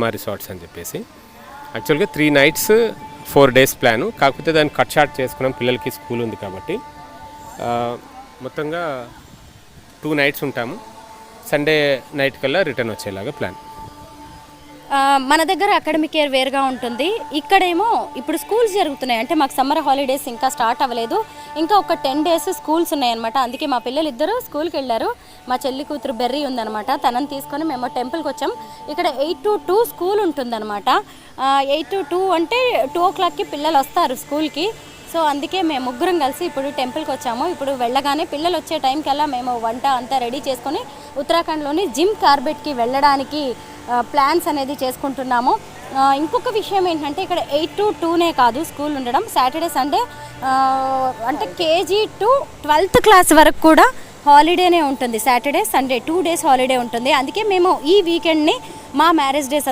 మా రిసార్ట్స్ అని చెప్పేసి యాక్చువల్గా 3 nights 4 days ప్లాను. కాకపోతే దాన్ని కట్ షార్ట్ చేసుకున్నాం, పిల్లలకి స్కూల్ ఉంది కాబట్టి. మొత్తంగా 2 nights ఉంటాము. సండే నైట్ కల్లా రిటర్న్ వచ్చేలాగా ప్లాన్. మన దగ్గర అకాడమిక్ ఇయర్ వేరుగా ఉంటుంది. ఇక్కడేమో ఇప్పుడు స్కూల్స్ జరుగుతున్నాయి, అంటే మాకు సమ్మర్ హాలిడేస్ ఇంకా స్టార్ట్ అవ్వలేదు. ఇంకా ఒక 10 days స్కూల్స్ ఉన్నాయన్నమాట. అందుకే మా పిల్లలు ఇద్దరు స్కూల్కి వెళ్ళారు. మా చెల్లి కూతురు బెర్రీ ఉందన్నమాట, తనని తీసుకొని మేము టెంపుల్కి వచ్చాం. ఇక్కడ 8 to 2 స్కూల్ ఉంటుందన్నమాట. 8 to 2 అంటే 2 o'clockకి పిల్లలు వస్తారు స్కూల్కి. సో అందుకే మేము ముగ్గురం కలిసి ఇప్పుడు టెంపుల్కి వచ్చాము. ఇప్పుడు వెళ్ళగానే పిల్లలు వచ్చే టైంకల్లా మేము వంట అంతా రెడీ చేసుకొని ఉత్తరాఖండ్లోని జిమ్ కార్బెట్కి వెళ్ళడానికి ప్లాన్స్ అనేది చేసుకుంటున్నాము. ఇంకొక విషయం ఏంటంటే ఇక్కడ 8 to 2 కాదు స్కూల్ ఉండడం, సాటర్డే సండే అంటే KG to 12th class వరకు కూడా హాలిడేనే ఉంటుంది. సాటర్డే సండే 2 days హాలిడే ఉంటుంది. అందుకే మేము ఈ వీకెండ్ని మా మ్యారేజ్ డేస్